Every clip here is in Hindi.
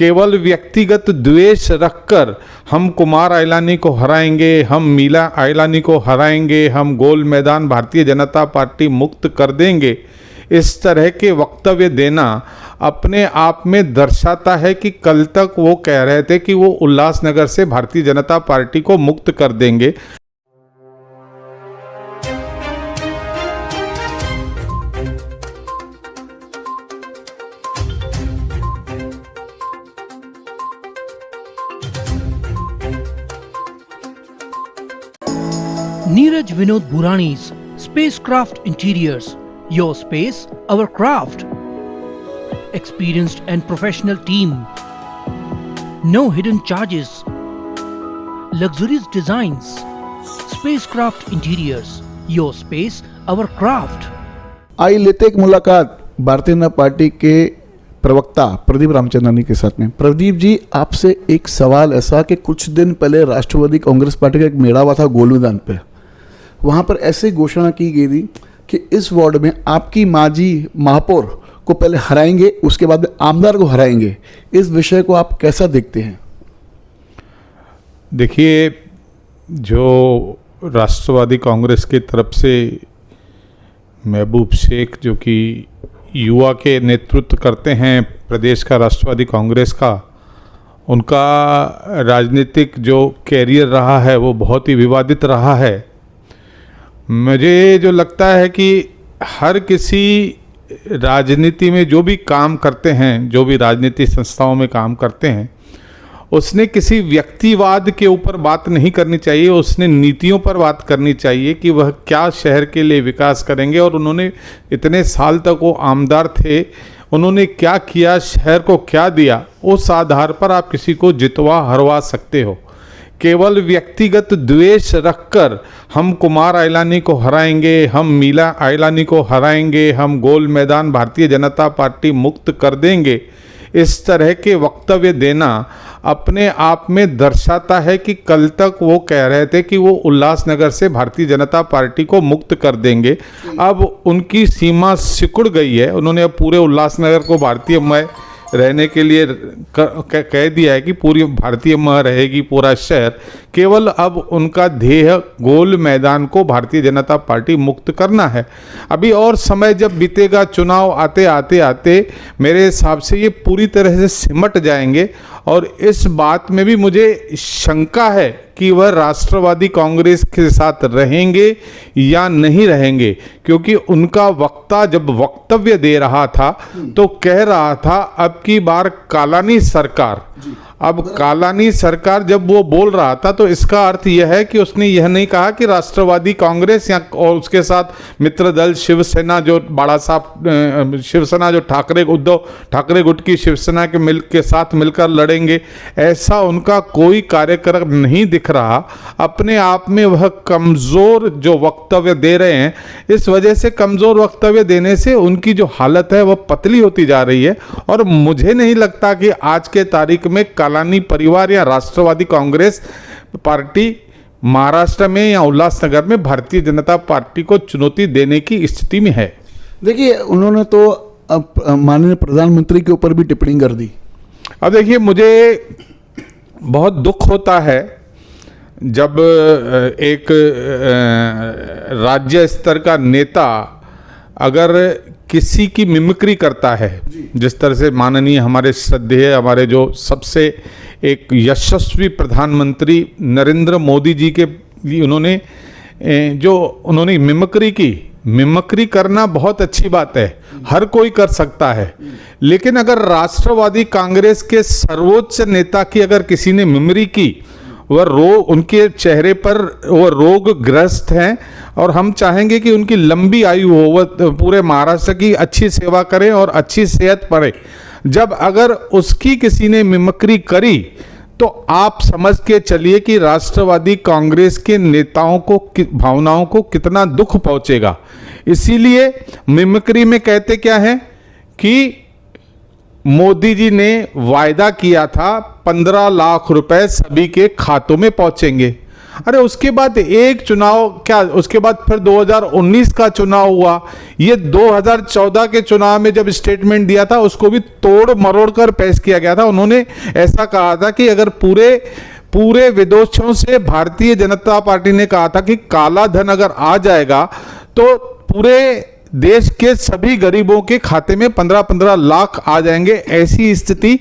केवल व्यक्तिगत द्वेष रखकर हम कुमार आइलानी को हराएंगे, हम मीला आइलानी को हराएंगे, हम गोल मैदान भारतीय जनता पार्टी मुक्त कर देंगे, इस तरह के वक्तव्य देना अपने आप में दर्शाता है कि कल तक वो कह रहे थे कि वो उल्लासनगर से भारतीय जनता पार्टी को मुक्त कर देंगे। Neeraj Vinod Burani's Spacecraft Interiors. Your space, our craft. Experienced and professional team. No hidden charges. Luxurious designs. Spacecraft Interiors. Your space, our craft. आई लेते एक मुलाकात भारतीय जनता पार्टी के प्रवक्ता प्रदीप रामचंद्रानी के साथ में। प्रदीप जी, आपसे एक सवाल ऐसा कि कुछ दिन पहले राष्ट्रवादी कांग्रेस पार्टी का एक मेला हुआ था गोल मैदान पे, वहाँ पर ऐसे घोषणा की गई थी कि इस वार्ड में आपकी माजी महापौर को पहले हराएंगे, उसके बाद में आमदार को हराएंगे। इस विषय को आप कैसा देखते हैं? देखिए, जो राष्ट्रवादी कांग्रेस की तरफ से महबूब शेख जो कि युवा के नेतृत्व करते हैं प्रदेश का राष्ट्रवादी कांग्रेस का, उनका राजनीतिक जो कैरियर रहा है वो बहुत ही विवादित रहा है। मुझे जो लगता है कि हर किसी राजनीति में जो भी काम करते हैं, जो भी राजनीतिक संस्थाओं में काम करते हैं, उसने किसी व्यक्तिवाद के ऊपर बात नहीं करनी चाहिए, उसने नीतियों पर बात करनी चाहिए कि वह क्या शहर के लिए विकास करेंगे और उन्होंने इतने साल तक वो आमदार थे, उन्होंने क्या किया, शहर को क्या दिया। उस आधार पर आप किसी को जितवा हरवा सकते हो। केवल व्यक्तिगत द्वेष रखकर हम कुमार आइलानी को हराएंगे, हम मीला आइलानी को हराएंगे, हम गोल मैदान भारतीय जनता पार्टी मुक्त कर देंगे, इस तरह के वक्तव्य देना अपने आप में दर्शाता है कि कल तक वो कह रहे थे कि वो उल्लासनगर से भारतीय जनता पार्टी को मुक्त कर देंगे। अब उनकी सीमा सिकुड़ गई है, उन्होंने अब पूरे उल्लासनगर को भारतीयमय रहने के लिए कह दिया है कि पूरी भारतीयमय रहेगी पूरा शहर। केवल अब उनका ध्येय गोल मैदान को भारतीय जनता पार्टी मुक्त करना है। अभी और समय जब बीतेगा, चुनाव आते आते आते मेरे हिसाब से ये पूरी तरह से सिमट जाएंगे और इस बात में भी मुझे शंका है कि वह राष्ट्रवादी कांग्रेस के साथ रहेंगे या नहीं रहेंगे, क्योंकि उनका वक्ता जब वक्तव्य दे रहा था तो कह रहा था अब की बार कालानी सरकार। अब कालानी सरकार जब वो बोल रहा था तो इसका अर्थ यह है कि उसने यह नहीं कहा कि राष्ट्रवादी कांग्रेस या और उसके साथ मित्र दल शिवसेना जो बड़ा साहब शिवसेना जो उद्धव ठाकरे गुट की शिवसेना के साथ मिलकर लड़ेंगे, ऐसा उनका कोई कार्यक्रम नहीं दिख रहा। अपने आप में वह कमज़ोर जो वक्तव्य दे रहे हैं, इस वजह से कमज़ोर वक्तव्य देने से उनकी जो हालत है वह पतली होती जा रही है और मुझे नहीं लगता कि आज के तारीख में कालानी परिवार या राष्ट्रवादी कांग्रेस पार्टी महाराष्ट्र में या उल्लासनगर में भारतीय जनता पार्टी को चुनौती देने की स्थिति में है। देखिए, उन्होंने तो अब माननीय प्रधानमंत्री के ऊपर भी टिप्पणी कर दी। अब देखिए, मुझे बहुत दुख होता है जब एक राज्य स्तर का नेता अगर किसी की मिमिक्री करता है, जिस तरह से माननीय हमारे श्रद्धेय हमारे जो सबसे एक यशस्वी प्रधानमंत्री नरेंद्र मोदी जी के उन्होंने मिमिक्री की। मिमिक्री करना बहुत अच्छी बात है, हर कोई कर सकता है, लेकिन अगर राष्ट्रवादी कांग्रेस के सर्वोच्च नेता की अगर किसी ने मिमिक्री की, वह उनके चेहरे पर वो रोगग्रस्त हैं और हम चाहेंगे कि उनकी लंबी आयु हो, वह पूरे महाराष्ट्र की अच्छी सेवा करें और अच्छी सेहत पाए। जब अगर उसकी किसी ने मिमिक्री करी तो आप समझ के चलिए कि राष्ट्रवादी कांग्रेस के नेताओं को भावनाओं को कितना दुख पहुंचेगा। इसीलिए मिमिक्री में कहते क्या है कि मोदी जी ने वायदा किया था 15 लाख रुपए सभी के खातों में पहुंचेंगे। अरे उसके बाद एक चुनाव क्या, उसके बाद फिर 2019 का चुनाव हुआ। ये 2014 के चुनाव में जब स्टेटमेंट दिया था उसको भी तोड़ मरोड़ कर पेश किया गया था। उन्होंने ऐसा कहा था कि अगर पूरे विदेशों से भारतीय जनता पार्टी ने कहा था कि काला धन अगर आ जाएगा तो पूरे देश के सभी गरीबों के खाते में 15-15 लाख आ जाएंगे, ऐसी स्थिति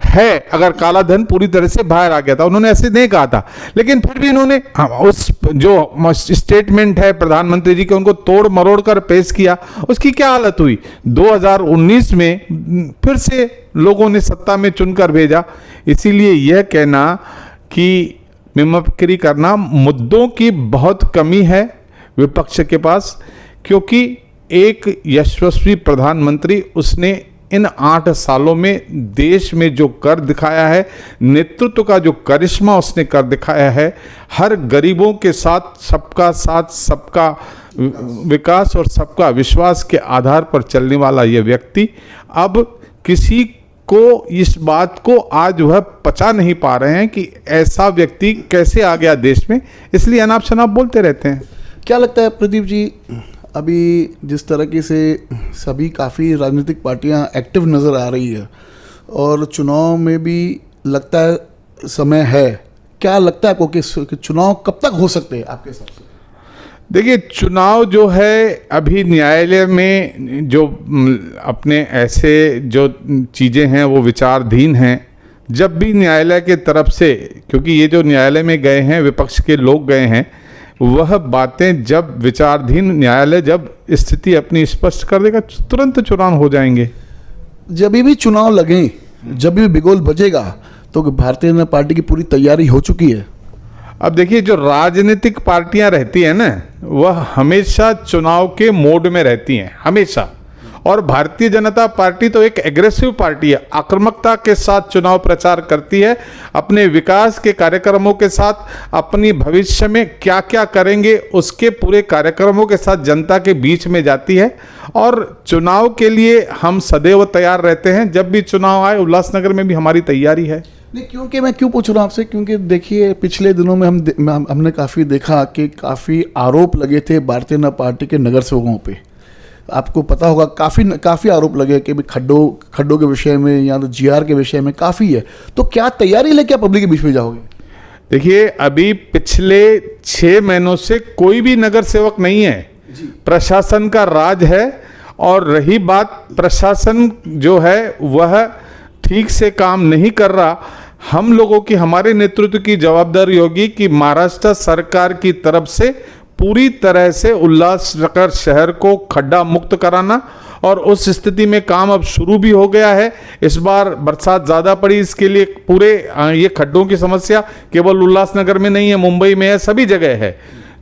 है अगर काला धन पूरी तरह से बाहर आ गया था। उन्होंने ऐसे नहीं कहा था, लेकिन फिर भी इन्होंने उस जो स्टेटमेंट है प्रधानमंत्री जी के उनको तोड़ मरोड़ कर पेश किया। उसकी क्या हालत हुई, 2019 में फिर से लोगों ने सत्ता में चुनकर भेजा। इसीलिए यह कहना कि मिमिक्री करना, मुद्दों की बहुत कमी है विपक्ष के पास, क्योंकि एक यशस्वी प्रधानमंत्री, उसने इन 8 सालों में देश में जो कर दिखाया है, नेतृत्व का जो करिश्मा उसने कर दिखाया है, हर गरीबों के साथ सबका विकास और सबका विश्वास के आधार पर चलने वाला यह व्यक्ति अब किसी को इस बात को आज वह पचा नहीं पा रहे हैं कि ऐसा व्यक्ति कैसे आ गया देश में, इसलिए अनाप शनाप बोलते रहते हैं। क्या लगता है प्रदीप जी, अभी जिस तरीके से सभी काफ़ी राजनीतिक पार्टियां एक्टिव नज़र आ रही है और चुनाव में भी लगता है समय है, क्या लगता है आपको कि चुनाव कब तक हो सकते हैं आपके हिसाब से? देखिए, चुनाव जो है अभी न्यायालय में जो अपने ऐसे जो चीज़ें हैं वो विचाराधीन हैं। जब भी न्यायालय के तरफ से, क्योंकि ये जो न्यायालय में गए हैं विपक्ष के लोग गए हैं, वह बातें जब विचाराधीन न्यायालय जब स्थिति अपनी स्पष्ट कर देगा तुरंत चुनाव हो जाएंगे। जब भी चुनाव लगे, जब भी बिगुल बजेगा, तो भारतीय जनता पार्टी की पूरी तैयारी हो चुकी है। अब देखिए, जो राजनीतिक पार्टियां रहती हैं ना, वह हमेशा चुनाव के मोड में रहती हैं, हमेशा। और भारतीय जनता पार्टी तो एक एग्रेसिव पार्टी है, आक्रामकता के साथ चुनाव प्रचार करती है, अपने विकास के कार्यक्रमों के साथ, अपनी भविष्य में क्या क्या करेंगे उसके पूरे कार्यक्रमों के साथ जनता के बीच में जाती है। और चुनाव के लिए हम सदैव तैयार रहते हैं। जब भी चुनाव आए, उल्लासनगर में भी हमारी तैयारी है। नहीं, क्योंकि मैं क्यों पूछ रहा हूँ आपसे, क्योंकि देखिए पिछले दिनों में हमने काफ़ी देखा कि काफ़ी आरोप लगे थे भारतीय जनता पार्टी के नगर सेवकों पे। आपको पता होगा काफ़ी आरोप लगे कि खड्डों के विषय में या तो जीआर के विषय में काफ़ी है। तो क्या तैयारी लेके आप पब्लिक के बीच में जाओगे? देखिए, अभी पिछले 6 महीनों से कोई भी नगर सेवक नहीं है, प्रशासन का राज है। और रही बात, प्रशासन जो है वह ठीक से काम नहीं कर रहा। हम लोगों की, हमारे नेतृत्व की जवाबदारी होगी कि महाराष्ट्र सरकार की तरफ से पूरी तरह से उल्लासनगर शहर को खड्डा मुक्त कराना, और उस स्थिति में काम अब शुरू भी हो गया है। इस बार बरसात ज़्यादा पड़ी, इसके लिए पूरे ये खड्डों की समस्या केवल उल्लासनगर में नहीं है, मुंबई में है, सभी जगह है।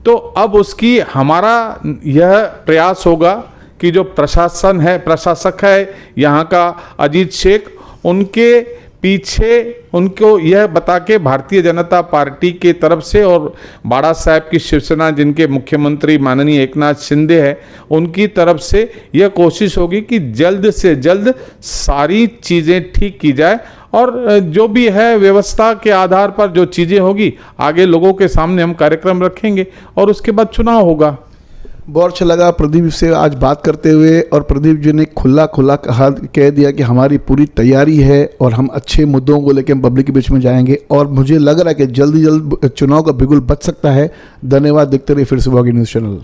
तो अब उसकी हमारा यह प्रयास होगा कि जो प्रशासक है यहाँ का अजीत शेख, उनके पीछे उनको यह बता के भारतीय जनता पार्टी के तरफ से और बाड़ा साहब की शिवसेना, जिनके मुख्यमंत्री माननीय एकनाथ शिंदे हैं, उनकी तरफ से यह कोशिश होगी कि जल्द से जल्द सारी चीज़ें ठीक की जाए। और जो भी है व्यवस्था के आधार पर जो चीज़ें होगी, आगे लोगों के सामने हम कार्यक्रम रखेंगे और उसके बाद चुनाव होगा। बहुत अच्छा लगा प्रदीप से आज बात करते हुए, और प्रदीप जी ने खुला कह दिया कि हमारी पूरी तैयारी है और हम अच्छे मुद्दों को लेकर पब्लिक के बीच में जाएंगे, और मुझे लग रहा है कि जल्दी चुनाव का बिगुल बच सकता है। धन्यवाद। देखते रहिए फिर से वॉगी न्यूज़ चैनल।